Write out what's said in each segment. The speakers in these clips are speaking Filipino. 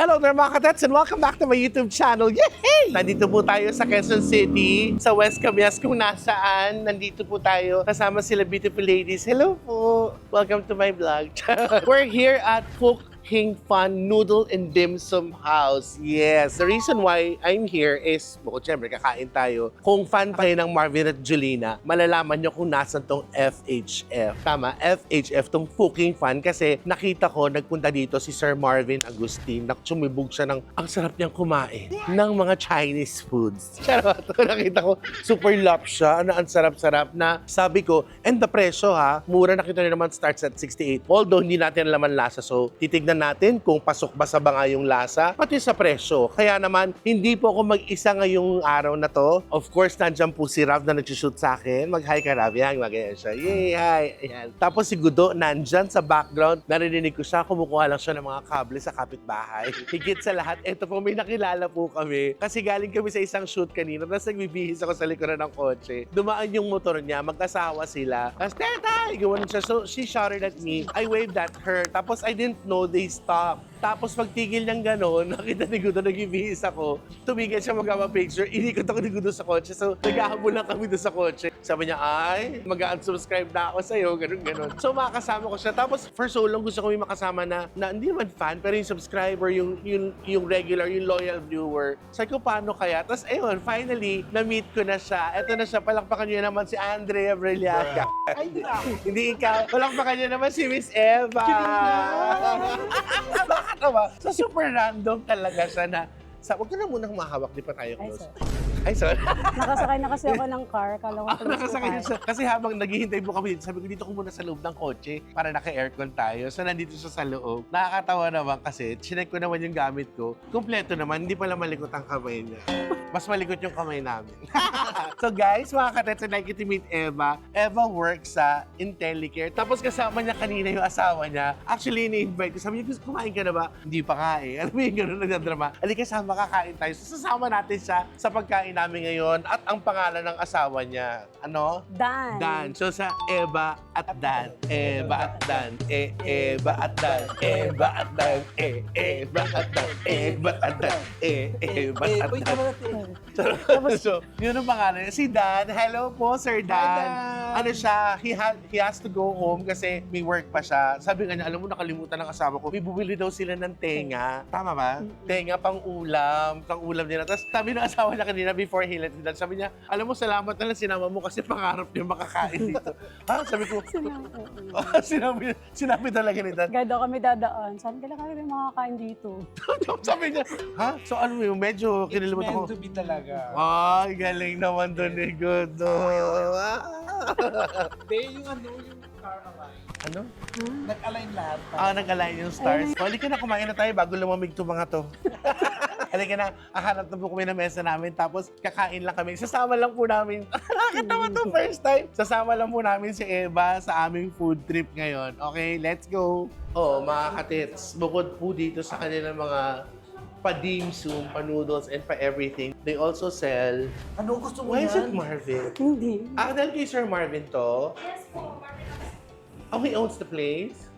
Hello there mga katets and welcome back to my YouTube channel. Yay! Nandito po tayo sa Quezon City, sa West Cabias kung nasaan. Nandito po tayo kasama sila beautiful ladies. Hello po! Welcome to my vlog. We're here at Cooking Fun Noodle and Dim Sum House. Yes, the reason why I'm here is, bukod syempre kakain tayo. Kung fan kayo ng Marvin at Julina, malalaman nyo kung nasan tong FHF. Tama, FHF, tong Cooking Fun. Kasi nakita ko, nagpunta dito si Sir Marvin Agustin. Sumibog siya ng, ang sarap niyang kumain ng mga Chinese foods. Charot, nakita ko, super lap siya, na ang sarap-sarap na sabi ko, and the presyo ha, mura, nakita niyo naman starts at 68. Although hindi natin laman lasa, so titignan natin kung pasok ba sa banga yung lasa, pati sa presyo. Kaya naman, hindi po ako mag-isa ngayong araw na to. Of course, nandiyan po si Rav na nag-shoot sa akin. Mag-hi ka, Rav. Yan, mag-hi siya. Yay, hi. Ayan. Tapos si Gudo, nandyan sa background. Narinig ko siya, kumukuha lang siya ng mga kable sa kapitbahay. Higit sa lahat, eto po, may nakilala po kami. Kasi galing kami sa isang shoot kanina, tapos nagbibihis ako sa likuran ng kotse. Dumaan yung motor niya, mag-asawa sila. Tapos, Tetay! Gawain siya. So, she shouted at me. I waved at her. Tapos, I didn't know they stopped. Tapos pagtigil niyang gano'n, nakita ni Gudo, nagbibihis ako. Tumigil siya magkama-picture, inikot ako ni Gudo sa kotse. So, naghahabol lang kami doon sa kotse. Sabi niya, ay, mag-unsubscribe na ako sa'yo, gano'n. So, makakasama ko siya. Tapos, for so long, gusto ko yung makasama na hindi naman fan, pero yung subscriber, yung regular, yung loyal viewer. Sabi ko, paano kaya? Tapos, ayun, finally, na-meet ko na siya. Eto na siya, palakpakan niyo naman si Andrea Briliaga. Ay, hindi ikaw. Palakpakan niyo naman si Miss Eva. Nakakatawa. So, super random talaga siya na, huwag ka na munang mahawak, di pa tayo close. Ay, sorry. Nakasakay na kasi ako ng car. Kala ko Nakasakay na siya. Kasi habang naghihintay po kami dito, sabi ko dito ko muna sa loob ng kotse para naka-aircon tayo. So, nandito siya sa loob. Nakakatawa naman kasi, chinek ko naman yung gamit ko. Kompleto naman, hindi pala malikot ang kamay niya. Mas malikot yung kamay namin. So guys, mga katets, I'd like you to meet Eva. Eva works sa IntelliCare. Tapos kasama niya kanina yung asawa niya. Actually, ini-invite ko. Sabi niya, kumain ka na ba? Hindi pa kain. Alam mo yung gano'n nagdadrama. Halika, sama kakain tayo. So, sasama natin siya sa pagkain namin ngayon. At ang pangalan ng asawa niya, ano? Dan. Dan. So sa Eva at Dan. Eva at Dan. Eva at Dan. Eva at Dan. Eva at Dan. Eva at Dan. Eva at Dan. So, yun ang pangalan. Si Dan. Hello po, Sir Dan. Ano siya, he has to go home kasi may work pa siya. Sabi nga niya, alam mo, nakalimutan ng asawa ko. May bumili daw sila ng tenga. Tama ba? Tenga pang ulam. Pang ulam nila. Tapos sabi ng asawa niya kanina before he left, sabi niya, alam mo, salamat na lang sinama mo kasi pangarap niya makakain dito. Ha? Sabi ko, sinabi talaga ni Dan. Gado kami dadaan. Saan kailan kami makakain dito? Sabi niya, ha? So ano mo, medyo kinilimutan ko. It's meant to be talaga. Ay, galing naman doon ni Gudo. Hindi, yung car align. Ano? Nag-align lahat. Nag-align yung stars. Halika na, kumain na tayo bago lumamig itong mga to. Halika na, hahanap na po kami ng mesa namin, tapos kakain lang kami. Sasama lang po namin. Nakakatawa to first time. Sasama lang po namin si Eva sa aming food trip ngayon. Okay, let's go. Mga katits, bukod po dito sa kanilang mga pa-dim sum, pa-noodles, and pa-everything, they also sell... Ano gusto mo Why yan? is it Marvin? Hindi. Dahil kay Sir Marvin to? Yes po, Marvin. He owns the place?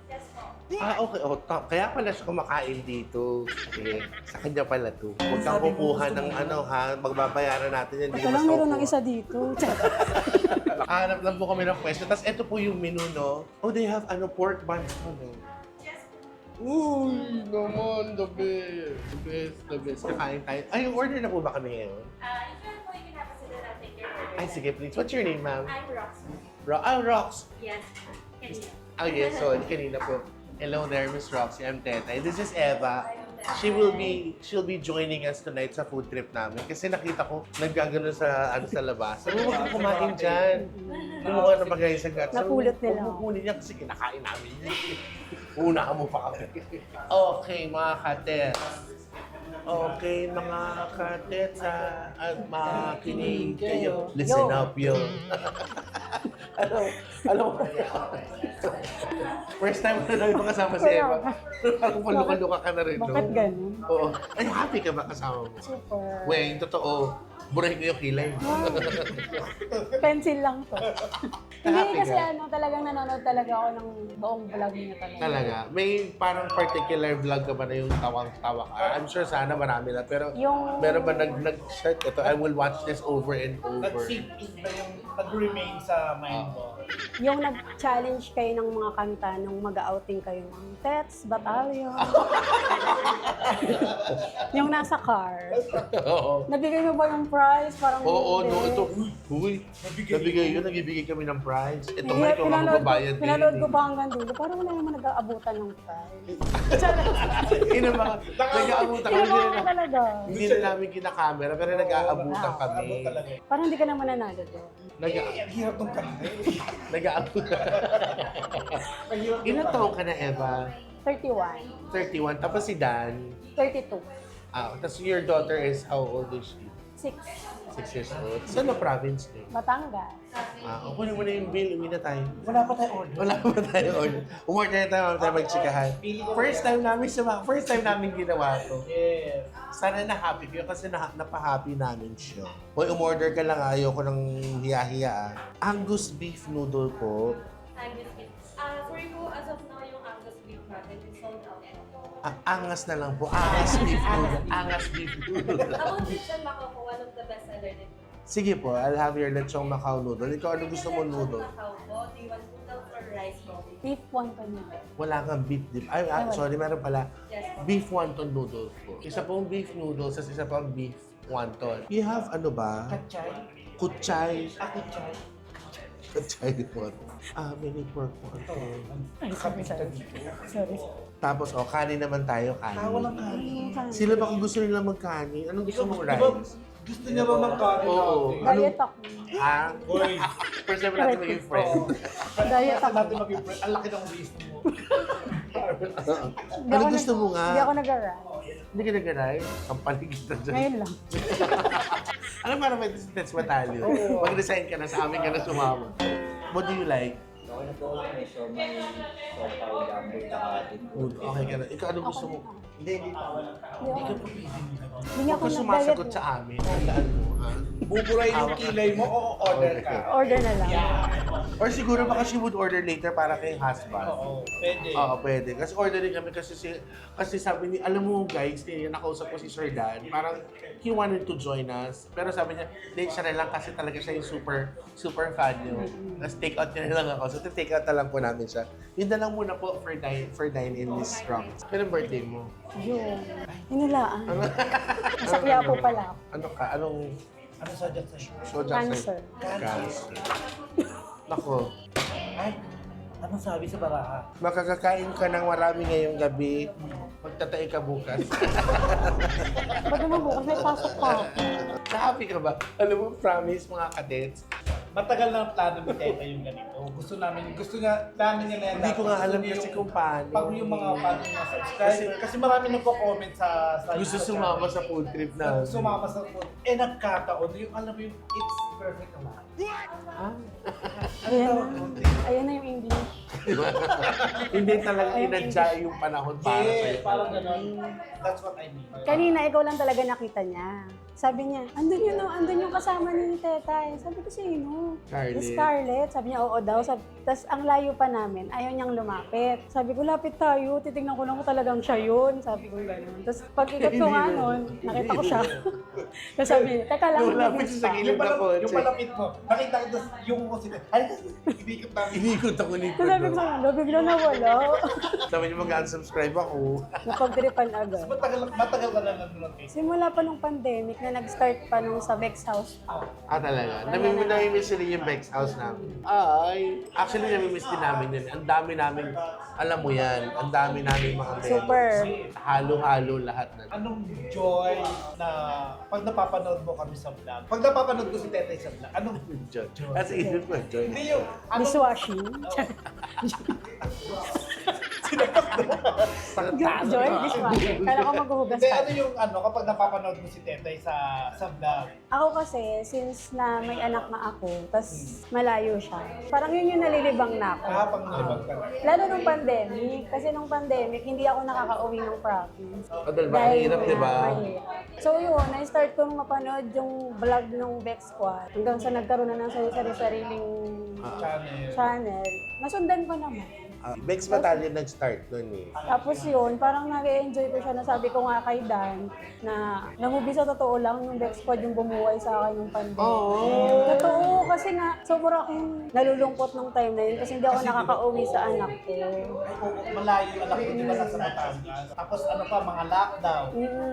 Yes po. Okay. Kaya pala siya kumakain dito. Okay. Sa kanya pala to. Huwag kang kukuha ng magbabayaran natin yan. Ito lang meron ng isa dito. Hanap lang po kami ng pwesto. Tapos ito po yung menu, no? They have pork buns. Yes po. Uy, naman, the best. The best. Kakain tayo. Ay, yung order na po ba kami ngayon? If you po, you can have a sit and I'll take your order. Ay, sige, please. What's your name, ma'am? I'm Roxy. Rox. Yes. Kanina. Yes, so kanina po. Hello there, Miss Roxy. I'm Tetay. This is Eva. She'll be joining us tonight sa food trip namin kasi nakita ko naggagano sa labas. Sabi mo, kumain dyan. Kumuha na bagay sa guts. Napulot nila. Kukunin niya kasi kinakain namin. Una mo pa kami. Okay, mga katets. Okay, mga katets, at makinig kayo. Listen up, yo. Alam mo, first time ko na ito kasama si Eva. Parang paluka-luka ka na rin. Bakit ganun? Oo. Ay, happy ka ba kasama mo? Super. Weng, totoo. Burahin ko yung kilay. Pencil lang to. Hindi Happy kasi ka? talagang nanonood talaga ako ng buong vlog niya talaga. Talaga? May parang particular vlog ka ba na yung tawang-tawa ka? I'm sure sana marami na, pero Yung- meron ba nag-shirt ito? I will watch this over and over. Nag-sink in ba yung nag-remain sa mind mo? Yung nag-challenge kayo ng mga kanta nung mag-outing kayo ng Tets, Battalion. Yung nasa car. Oo. Nabigay mo ba yung prize? Parang Oo, no, hindi. ito. Uy, nabigay yun. Nagbibigay kami ng prize. Ito Hindi, nga, ikaw magbabayad din. pinanood ko pa hanggang dulo. Parang wala naman nag-aabutan ng prize. Ina mga, nag-aabutan kami. Hindi naman talaga. Hindi na namin kinakamera, pero nag-aabutan kami. Abot talaga. Parang hindi ka naman nanalo doon. Ang hirap ng kanta. Nag-aabutan. Ilan taong ka na, Eva? 31. 31. Tapos si Dan. 32. Tapos your daughter is how old is she? 6. 6 years old. Saan na province niyo? Batangas. Kunin mo na yung bill. Uwi na tayo. Wala pa tayo order. Wala pa tayo order. Umorder na tayo, tayo magtsikahan. First time namin ginawa to. Yes. Sana na happy kayo kasi napahappy namin siya. Hoy, umorder ka lang, ayoko ng hiya-hiya. Angus beef noodle po. Angus beef. For you, as of now, yung Angus beef natin is sold out. Angas na lang po. Angas beef noodle. Angas beef noodle. About lechon Macao, one of the best seller din. Sige po, I'll have your lechong Macau noodle. Ikaw, ano gusto mo noodle? Macao po, do you want noodles or rice bowl? Beef wonton yun. Wala kang beef dip. Ay, sorry, meron pala. Yes po. Beef wonton noodles po. Isa pong beef noodles, at isa pong beef wonton. You have ano ba? Kachay. Kutsay. Ako chay. Kutsay po. Mini pork wonton. Ay, sorry, sorry. Sorry. Tapos, kanin naman tayo, kanin. Walang kanin. Sila ba kung gusto nila magkanin? Anong gusto mong Di ba, rice? gusto niya ba ng kanin Oo. natin? Diet ako. Hoy. First time natin maging friend. Diet Kasi ako. natin maging friend. Ang laki ng waist mo. Ano gusto mo nga? Hindi ako nag-ride. Hindi ka nag-rice? Ang paligid na dyan. Ngayon lang. Ano para may Tets Battalion? Mag-resign ka na, sa amin ka na sumama. What do you like? Okay na po ako may sopaw, gamboy, tsaka Good. Okay ka na. Ikaw, ano gusto mo? Hindi pa. Hindi ako. Hindi Huwag ako ka nag-diet. sumasagot sa amin. Tandaan mo, ha? Buburayin yung kilay mo o order ka? Order na lang. Or siguro baka she would order later para kay husband. Oo, pwede. Oo, pwede. Kasi orderin kami kasi sabi ni, alam mo guys, nakausap ko si Sir Dan, parang he wanted to join us. Pero sabi niya, hindi, siya na lang kasi talaga siya yung super fan niyo. Tapos take out niya na lang ako. So take out na lang po namin siya. Yun na lang muna po for dine in this rock. Kailan birthday mo? Yun. Hinulaan. Nasa Quiapo pala ako. Ano ka? Anong Ano sadya sa'yo? soja Cancer. Cancer. Nako. Ay, anong sabi sa baraha? Makakakain ka ng marami ngayong gabi. Magtatay ka bukas. Ba't naman bukas may pasok pa ako? Happy ka ba? Alam mo, promise mga kadets. Matagal na ang plano ni Teta yung ganito. Gusto niya, plano niya na yan. Hindi ko nga Gusto alam niya kasi yung- kung paano. Pag yung mga paano mga subscriber. Kasi marami nagko-comment sa Gusto sumama sa food trip na. Sumama sa food. Nagkataon. Yung alam mo yung it's perfect naman. Ayan na. Ayan na yung English. Hindi talaga inadya yung panahon para sa'yo. Yes, parang gano'n. That's what I mean. Kanina, ikaw lang talaga nakita niya. Sabi niya, andun yung kasama ni Tetay. Sabi ko, sino? Scarlett. Si Scarlett. Sabi niya, oo daw. Tapos ang layo pa namin, ayaw niyang lumapit. Sabi ko, lapit tayo. Titignan ko lang kung talagang siya yun. Sabi ko gano'n. Tapos pag ikot ko nga nun, nakita ko siya. Tapos sabi niya, teka lang, Lumapit mabilis siya sa pa. gilid. Yung malapit mo, nakita ko tas yung mo sila. Ay, ibigit namin. Inikot ako ni Tapos sabi ko sa kanya, bigla nawala. Sabi niyo mag-unsubscribe ako. Napagtripan agad. Matagal ka na nandun kay. Simula pa nung pandemic na nag-start pa nung sa Bex House pa. Talaga. Namimiss nila yung Bex house namin. Ay, actually namimiss din namin yun. Ang dami namin, alam mo yan, ang dami namin mga members. Super. Halo-halo lahat na. Anong joy na pag napapanood mo kami sa vlog? Pag napapanood ko si Tetay sa vlog, anong Joy. Kasi isip ko, Joy. Hindi yung, anong, Dishwashing. Joy, dishwashing. Kala ko maghuhugas hindi, pa. ano yung kapag napapanood mo si Tetay sa vlog? Ako kasi, since na may anak na ako, tas malayo siya, parang yun yung nalilibang na ako. Pang nalibag ka na. Lalo nung pandemic, kasi nung pandemic, hindi ako nakaka-uwi ng province. Dahil ba, ang hirap, di ba? mahirap. So yun, na-start kong mapanood yung vlog ng Bex Squad. lugar. Hanggang sa nagkaroon na ng sariling channel. Nasundan ko naman. Bex Battalion nag-start nun eh. Tapos yun, parang nag-enjoy ko siya. Nasabi ko nga kay Dan na movie sa totoo lang, yung Bex Squad yung bumuhay sa akin yung pandemic. Oo. Totoo, kasi nga, sobra akong nalulungkot nung time na yun kasi hindi ako nakaka-uwi sa anak ko. Malayo yung anak ko, di ba nasa Batangas? Tapos ano pa, mga lockdown.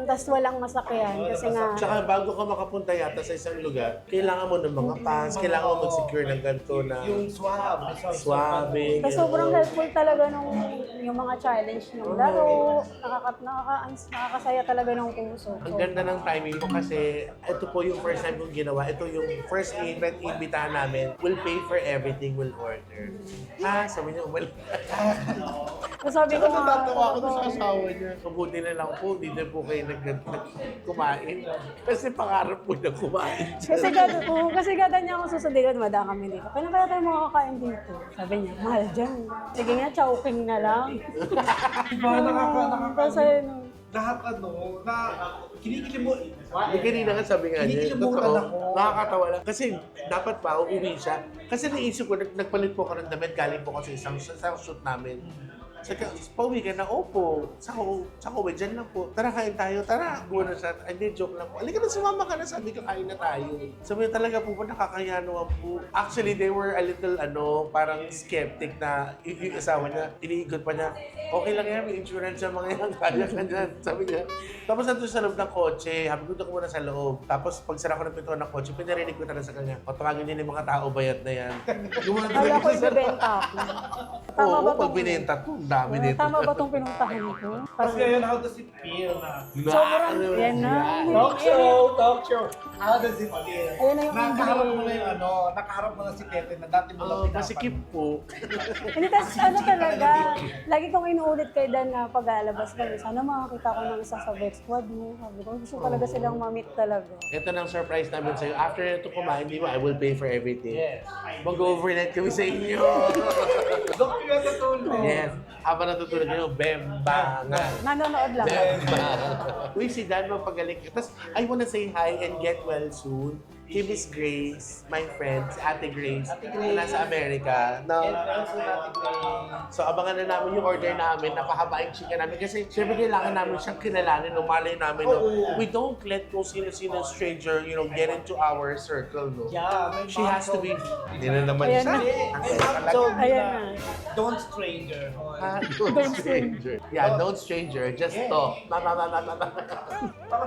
Tapos walang masakyan kasi nga, Tsaka bago ka makapunta yata sa isang lugar, kailangan mo ng mga pass, kailangan mo mag-secure ng ganito na Yung swab. swabbing. tapos sobrang helpful talaga nung yung mga challenge ng laro, nakakasaya talaga ng puso. Ang ganda ng timing mo kasi ito po yung first time kong ginawa. Ito yung first event imbitahan namin. We'll pay for everything, we'll order. Sabi niya, well, So sabi ko nga, natatawa ako sa asawa niya. Mabuti na lang po, hindi na po kayo kumain. Kasi pangarap po na kumain. kasi gada niya ako susundin, dumada kami dito. Kailan kaya tayo makakain dito? Sabi niya, mahal dyan. Sige nga, chowking na lang. Diba, Kasi lahat kinikilig mo. Yung kanina nga sabi nga niya, Kinikilimutan totoo, ako. nakakatawa lang. Kasi dapat pa, uuwi siya. Kasi naisip ko, nagpalit po ako ng damit, galing po kasi isang shoot namin. Saka, pauwi ka na, opo. Sa kuwi, dyan lang po. Tara, kain tayo. Tara, buwan na siya. Hindi, joke lang po. Halika na, sumama ka na. Sabi ko, kain na tayo. Sabi niya talaga po, nakakaya naman po. Actually, they were a little, parang skeptic na yung asawa niya, iniikot pa niya. Okay lang yan, may insurance siya, mga yan. Kaya ka dyan. Sabi niya. Tapos nandun sa loob ng kotse, habi ko doon muna sa loob. Tapos pag sara ko ng pintuan ng kotse, pinarinig ko talaga sa kanya. O, tawagin niya yung mga tao, bayad na yan. kala ko ibibenta ako. Tama Oo, ba pag tong- binenta to, dami nito. Tama ba itong pinuntahan ko? Tapos ngayon, how does it feel na? Sobrang, yan na. Talk show. How does it feel? Ayan na yung Nakaharap mo ending. na yung nakaharap mo na si Tete na dati mo lang Masikip po. Hindi, tapos ano talaga, lagi kong inuulit kay Dan na pag-alabas kami. Sana makakita ko ng isa sa Bex Squad mo. Sabi ko, gusto talaga silang ma-meet talaga. Ito nang surprise namin sa'yo. After ito kumain, di ba, I will pay for everything. Yes. Mag-overnight kami sa inyo. Doon kayo natutulog. Yes. Habang natutulog kayo, bemba nga. Nanonood lang. Bemba. Uy, si Dan, magpagaling. Tapos, I wanna say hi and get well soon. Kay Miss Grace, my friend, si Ate Grace, na nasa Amerika. And also natin So, abangan na namin yung order namin, napahabaing chika namin. Kasi, syempre, kailangan namin siyang kilalanin, no? Malay namin, no? We don't let kung sino-sino stranger, get into our circle, no? Yeah, may She has to be... Hindi na naman Ayan siya. na. Ang Ay, saya ma'am, talaga. so, Ayan na. don't stranger. Don't stranger. Yeah, don't stranger. Just talk. Parang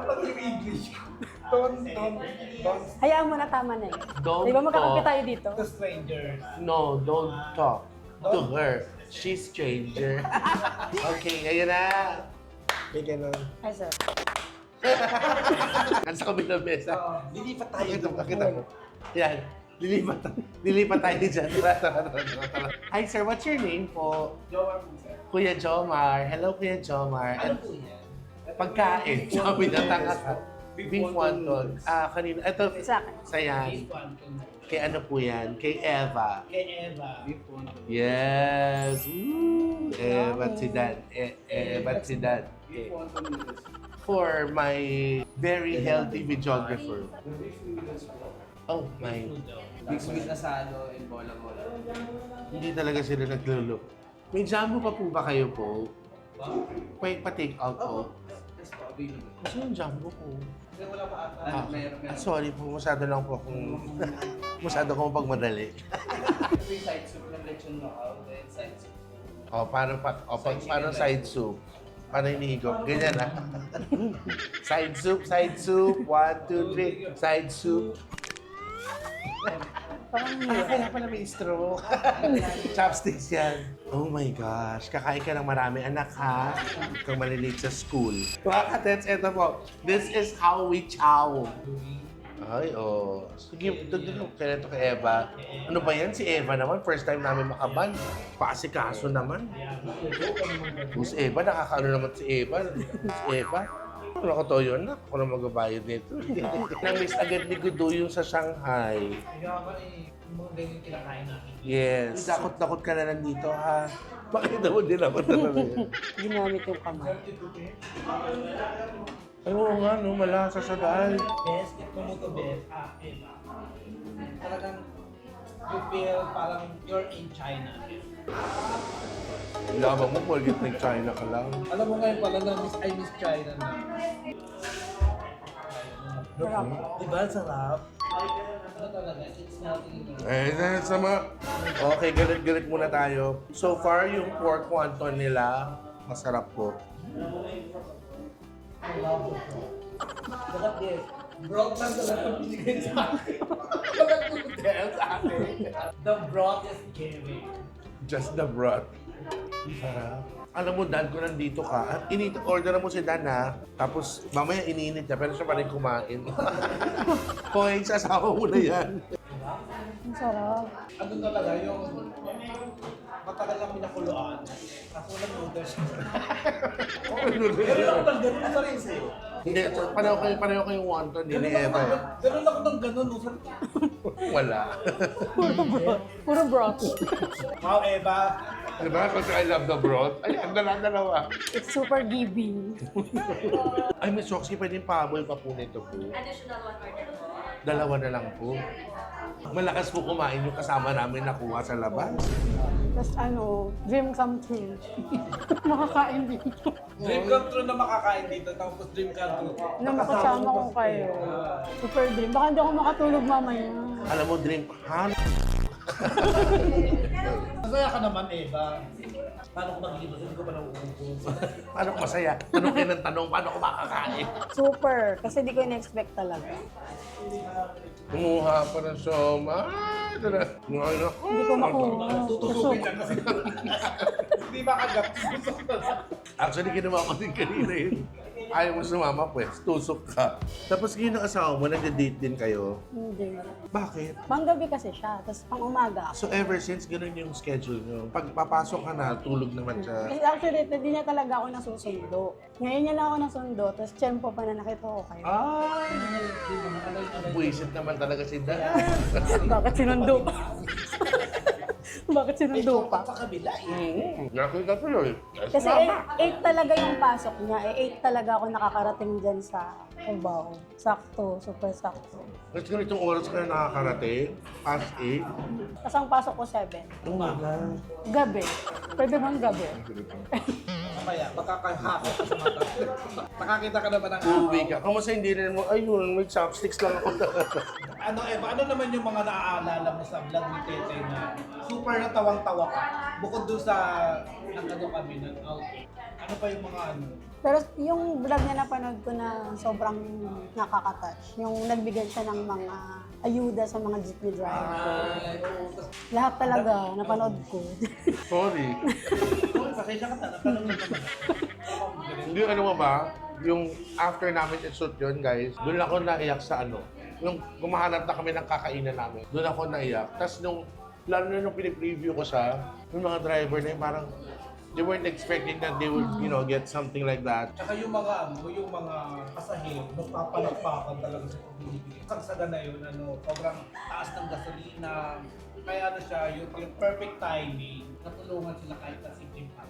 pag yung English ko. Don't Hayaan mo na, tama na eh. Don't Di ba magkakape talk. tayo dito? to strangers. No, don't talk to her. She's stranger. Okay, ayun na. May ganun. Ay, sir. Ang sa kabilang mesa. Lilipat tayo Pakita mo, doon. pakita mo. Yan. Lilipat tayo dyan. Tara. Hi sir, what's your name po? Jomar po, sir. Kuya Jomar. Hello Kuya Jomar. Ano po yan? Pagkain. Sabi na tanga ka. Beef wonton. Kanina. Ito. Sa akin. Sayan. Kay ano po yan? Kay Eva. Kay Eva. Yes. Woo. Eva Sidan. Eva Sidan. For my very healthy videographer. Oh my. Mix with asado and bola-bola. Hindi talaga sila naglulu. May jumbo pa po ba kayo po? Pwede pa-take out po? Yes po, available. Kasi yung jumbo ko. Kasi wala pa ata. Meron. Sorry po, masyado lang po akong... masyado akong pagmadali. May side soup ng lechon nocaw, then side soup. Paano side soup? Paano hinihigop? Ganyan na. Side soup, side soup. 1, 2, 3. Side soup. Kaya pala may straw. Chopsticks yan. Oh my gosh. Kakain ka ng marami, anak ha. Kung malilate sa school. Mga katets, eto po. This is how we chow. Ay, oh. Sige, kaya ito kay Eva. Ano ba yan? Si Eva naman, first time namin makaban. Paasikaso naman. Kung si Eva, nakakaano naman si Eva. Si Eva. Ano ko to yun? Ako na magbabayad nito. Na-miss agad ni Gudo yung sa Shanghai. Kaya ba yung mga ganyan kinakain namin. Yes. Dakot-dakot ka na nandito, ha? Bakit daw din ako talaga? Ginamit yung kamay. Ay, oo nga, no? Malasa sa dal. Best, ito mo to best. Talagang you feel parang you're in China. Labang mo, porgit nag-China ka lang. Alam mo ngayon pala na I miss China na. Sarap. Diba? Sarap. Ano talaga? It's nothing. Okay, galit-galit muna tayo. So far, yung pork wonton nila, masarap po. Dapat yes. Broth lang talaga binigay sa akin. Walang noodle sa akin. The broth is giving. Just the broth. Sarap. Alam mo, Dan, kung nandito ka, order mo si Dan, ha? Tapos, mamaya iniinit niya, pero siya pa rin kumain. Hoy, sa asawa mo na yan. Ang sarap. Ano talaga yung matagal lang pinakuluan. Kaso walang noodles. Pero ako ng ganun sa rin sa'yo. Hindi, pareho kayong wonton, hindi ni Eva. Ganun ako ng ganun. Wala. Puro broth. Wow, Eva. Diba? Kasi I love the broth. Ay, ang dalawa. It's super giving. Ay, Miss Roxy, pwedeng pahabol pa po nito po. Additional one order po. Dalawa na lang po. Malakas po kumain yung kasama namin nakuha sa labas. Tapos dream come true. Makakain dito. Dream come true na makakain dito. Tapos dream come true. Na makasama ko kayo. Super dream. Baka hindi ako makatulog mamaya. Alam mo, drink, ha? Masaya ka naman, Eva. Paano ko mag-ibig? Hindi ko pa nauubos. Paano ko masaya? Tanong kayo ng tanong, paano ko makakain? Super. Kasi di ko in-expect talaga. Kumuha pa ng soma. Hindi ko makuha. Tutusukin ka kasi. Hindi makagat. Actually, ginawa ko din kanina yun. Ayaw mo sumama, pues. Tusok ka. Tapos ngayon ang asawa mo, nag-date din kayo. Hindi. Bakit? Panggabi kasi siya. Tapos pang umaga ako. So ever since, ganun yung schedule nyo. Pag papasok ka na, tulog naman siya. Kasi actually, hindi niya talaga ako nasusundo. Ngayon niya lang ako nasundo. Tapos tiyempo pa na nakita ko kayo. Buisit naman talaga si Dan. Bakit sinundo pa? Bakit sinundo pa? Sa kabila eh. Nakita tuloy. Kasi 8 talaga yung pasok niya. 8 talaga ako nakakarating dyan sa Cubao. Sakto, super sakto. Kasi ganitong oras ka na nakakarating, past 8. Tapos ang pasok ko 7. Umaga. Gabi. Pwede bang gabi? Mamaya, makakahakot ka sa mata. Nakakita ka naman ng Uwi ka. Kamusta hindi rin mo, ayun, may chopsticks lang ako. Ano, Eva, ano naman yung mga naaalala mo sa vlog ni Tete na super natawang-tawa ka? Bukod doon sa nagano kami ng outing. Ano pa yung mga ano? Pero yung vlog niya napanood ko na sobrang nakaka-touch. Yung nagbigay siya ng mga ayuda sa mga jeepney driver. Lahat talaga napanood ko. Sorry. Pasensya ka na, napanood mo naman. Hindi, ano mo ba? Yung after namin i-shoot yun, guys, doon ako naiyak sa ano. Yung kumahanap na kami ng kakainan namin, doon ako naiyak. Tapos lalo na nung pinipreview ko siya, yung mga driver na yung parang, they weren't expecting that they would, get something like that. Tsaka yung mga pasahero, magpapalakpakan talaga sa pagbibigay. Sagsaga na yun, sobrang taas ng gasolina. Kaya siya, yung perfect timing, natulungan sila kahit na simple pa.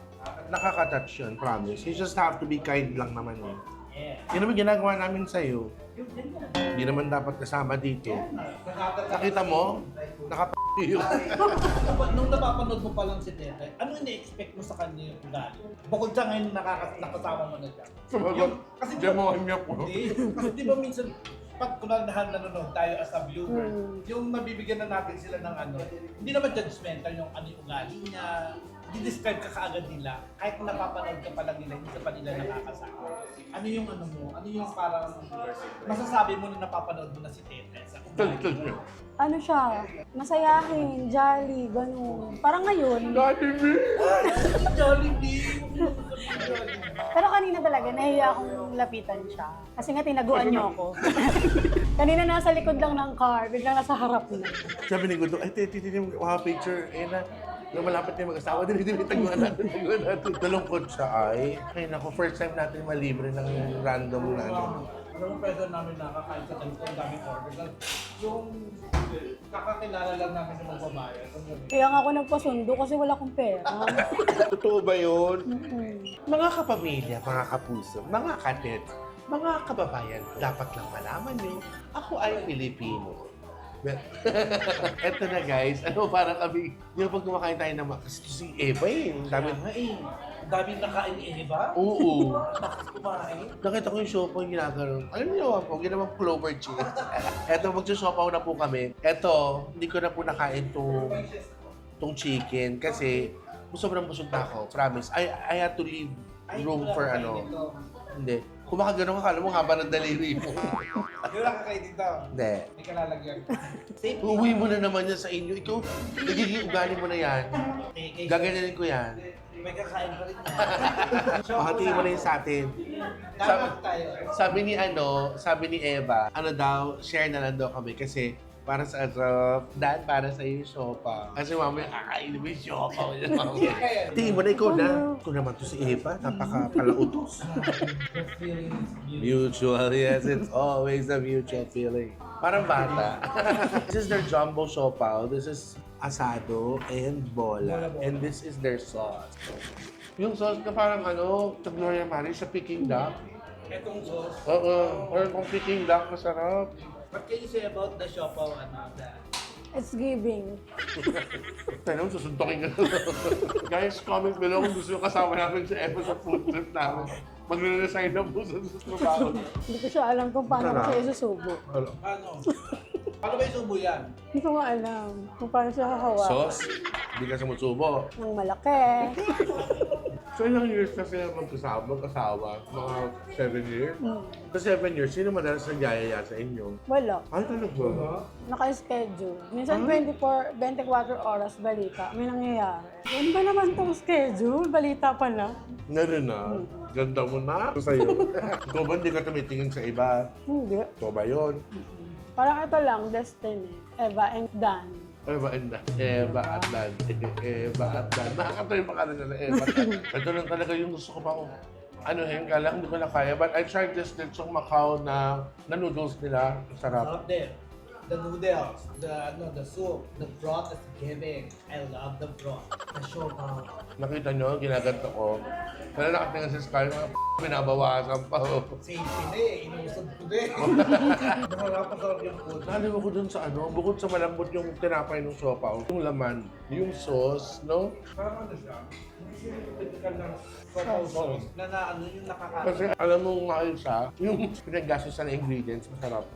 Nakaka-touch yun, promise. You just have to be kind lang naman eh. Yeah. Yun naman ginagawa namin sa'yo. Hindi naman dapat kasama dito. Nakita mo? Nung Nung napapanood mo pa lang si Tete, ano ini-expect mo sa kanya yung ugali? Bukod sa ngayon nakasama mo na siya. Sumagot, Kasi demonyo po. Hindi. Kasi di ba minsan, pag kunanahan nanonood tayo as a viewer, yung nabibigyan na natin sila ng hindi naman judgmental yung ano yung ugali niya, di-describe ka kaagad nila, kahit kung napapanood ka pa lang nila, hindi ka pa nila nakakasama. Ano yung ano yung parang masasabi mo na napapanood mo na si Tete sa ugali? Ano siya? Masayahin, jolly, ganun. Parang ngayon. Jollibee! Pero kanina talaga, nahiya akong lapitan siya. Kasi nga tinaguan niyo ako. Kanina nasa likod lang ng car, biglang nasa harap na. Sabi ni Gudo, ay, titi, wow, picture, na malapit na yung mag-asawa, dili, taguan natin. Nalungkot siya ay naku, first time natin malibre ng random na Pero pwede namin nakakain sa ganito, ang daming order. Yung kakakilala lang namin sa magbabayad. Kaya nga ako nagpasundo kasi wala akong pera. Totoo ba yun? Mga kapamilya, mga kapuso, mga katet, Mga kababayan, dapat lang malaman nyo, ako ay Pilipino. Eto na guys, parang kami, yung pag kumakain tayo ng kasi si Eva ang dami. Ang daming nakain ni Eva. Oo. Bakit kumain? Nakita ko yung siopaw yung ginagawa. Alam niyo po, ginawang clover cheese. Eto, magsusiopaw na po kami. Eto, hindi ko na po nakain tong chicken kasi sobrang busog na ako. Promise. I had to leave room for Hindi. Kumakagano ka, kala mo haba ng daliri mo. Hindi lang kakain dito. Hindi. May kalalagyan. Uuwi mo na naman yan sa inyo. Ikaw, nagiging ugali mo na yan. Gaganyanin ko yan. May kakain pa rin na. Pahatiin mo na yun sa atin. Dapat tayo. Sabi ni Eva, share na lang daw kami kasi para sa Dan, para sa iyo yung siopaw. Kasi mamaya, kakainin mo yung siopaw. Tingin mo na ikaw na. Ikaw naman to si Eva, napaka-palautos. Mutual, yes, it's always a mutual feeling. Parang bata. This is their jumbo siopaw. This is asado and bola. And this is their sauce. Yung sauce na parang Gloria Marie sa Peking duck. Etong sauce. Oo, or kung Peking duck, masarap. What can you say about the siopaw It's giving. Tayo, susuntokin ka na. Guys, comment below kung gusto nyo kasama namin sa Eva sa food trip namin. Magre-resign na po sa trabaho. Hindi ko siya alam kung paano ko siya isusubo. Ano? Paano ba yung subo yan? Hindi ko nga alam kung paano siya hahawa. Sauce? Hindi ka sumusubo. Ng malaki. So ilang years na sila magkasawa? Mga 7 years? Sa 7 years, sino madalas nagyayaya sa inyo? Wala. Ay, talaga? Naka-schedule. Minsan 24 oras balita. May nangyayari. Ano ba naman tong schedule? Balita pala. Ganun na. Ganda mo na. Ito sa'yo. Ikaw ba hindi ka tumitingin sa iba? Hindi. Ito ba yun? Parang ito lang, Destiny. Eva and Dan. Eva and Dan. Eva at Dan. Eva at Dan. Nakakatawa yung pangalan nila, Eva at Dan. Ito lang talaga yung gusto ko pa kung kala hindi ko na kaya. But I tried this lechong Macau na noodles nila. Sarap. Sarap din. The noodles, the soup, the broth is giving. I love the broth. The siopaw. Nakita nyo, ginaganto ko. Kaya nakatingin sa Sky, binabawasan pa. Safety na inusod ko din. Nakakasarap yung food. Naliw ko dun sa bukod sa malambot yung tinapay ng siopaw, yung laman, yung sauce, no? Parang siya? Typical ng siopaw sauce na yung nakakain. Kasi alam mo mahal siya, yung pinaggastos sa ingredients, masarap.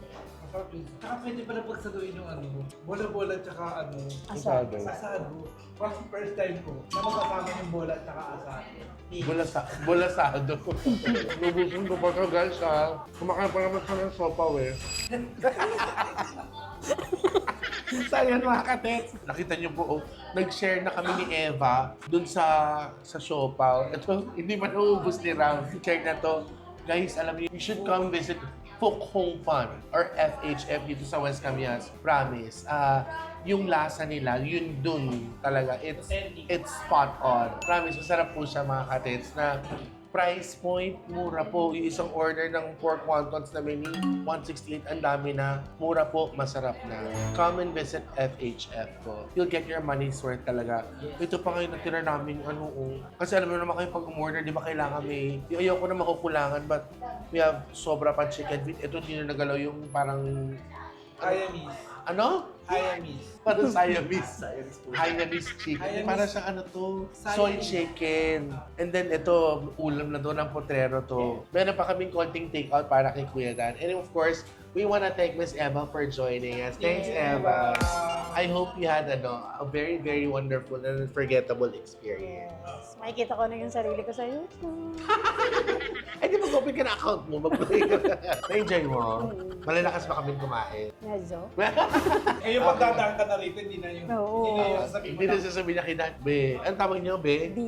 Tsaka pwede pala pagsaluin yung bola-bola tsaka Asado. asado. Kasi first time ko na magkasama yung bola tsaka asado. Bulasado. Lubusin ko pa ito guys ha. Kumakain pa naman ka ng siopaw eh. Sayang mga katets. Nakita niyo po, nag-share na kami ni Eva dun sa siopaw. Ito, hindi pa naubos ni Ram. Share na to. Guys, alam niyo, you should come visit Phuoc Hong Fun or FHF dito sa West Camias. Promise. Yung lasa nila, yun dun talaga. It's spot on. Promise, masarap po siya mga katets na price point, mura po. Yung isang order ng pork wontons na mini, 168, ang dami na. Mura po, masarap na. Come and visit FHF po. You'll get your money's worth talaga. Ito pa ngayon na tira namin, kasi alam mo naman kayo pag umorder, di ba kailangan may, ayoko na makukulangan, but we have sobra pa chicken feet. Ito, hindi na nagalaw yung parang, Hayamis. ano? Hayamis. Parang Siamese. Hainanese chicken. Hainanese. Para sa soy chicken. And then ito, ulam na doon ng potrero to. Meron pa kaming konting takeout para kay Kuya Dan. And of course, we wanna thank Miss Eva for joining us. Thanks, Eva. I hope you had a very, very wonderful and unforgettable experience. Yes. Makikita ko na yung sarili ko sa YouTube. Eh, di mag-open ka na account mo. Mag-play ka na. Na-enjoy mo? Malalakas pa kami kumain. Medyo. Eh yung pagdadaan ka na rito, hindi na yung Oo. sasabihin mo Hindi na sasabihin niya kay Dan, Be. Ang tawag niyo, Be? B.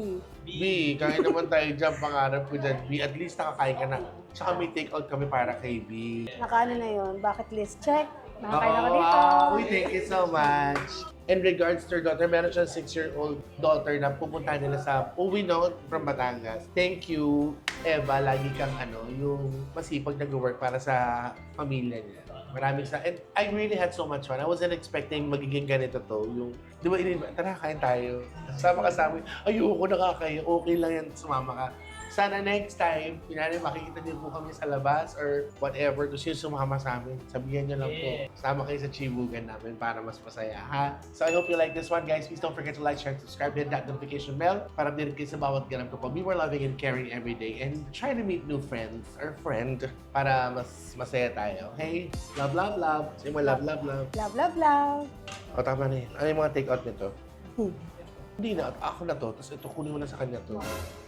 B, kain naman tayo dyan, pangarap ko dyan. B, at least nakakain ka na. Tsaka may take out kami para kay B. Nakaano na yun? Bucket list check. Nakakain ako dito. Wow, we thank you so much. In regards to her daughter, meron siyang 6-year-old daughter na pupunta nila sa uwi no from Batangas. Thank you, Eva. Lagi kang yung masipag nag-work para sa pamilya niya. Maraming and I really had so much fun. I wasn't expecting magiging ganito to. Yung, di ba, tara, kain tayo. Sama ka sa amin. Ayoko nakakaya. Okay lang yan, sumama ka. Sana next time, pinali makikita niyo po kami sa labas or whatever. Gusto niyo sumama sa amin. Sabihan niyo lang po. Sama kayo sa chibugan namin para mas masaya, ha? So I hope you like this one, guys. Please don't forget to like, share, and subscribe. Hit that notification bell para update kayo sa bawat ganap ko po. Be more loving and caring every day and try to meet new friends or friend para mas masaya tayo, okay? Love, love, love. Say mo love, love, love. Love, love, love. O, tama na yun. Ano yung mga take-out nito? Hindi na. Ako na to. Tapos ito, kunin mo na sa kanya to.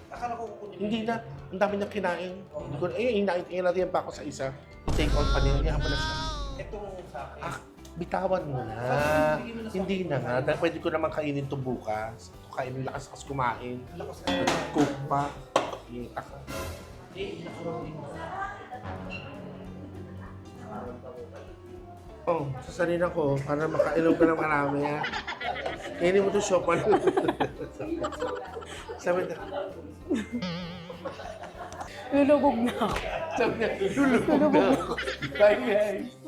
Akala ko kukunin. Hindi na. Ang dami niyang kinain. Hindi ko, inain natin pa ako sa isa. I-take out pa niya. Hindi pa na siya. Ito sa akin. Ah, bitawan mo na. Hindi na nga. Dahil pwede ko naman kainin to bukas. Kainin lakas kumain. Lakas Cook pa. Kita ka. Oh, sasalina ko para makainom ka ng marami, ha? Kainin mo to sopan. Sabi na. Lulubog na ako. Sabi na, lulubog na ako. Bye, guys.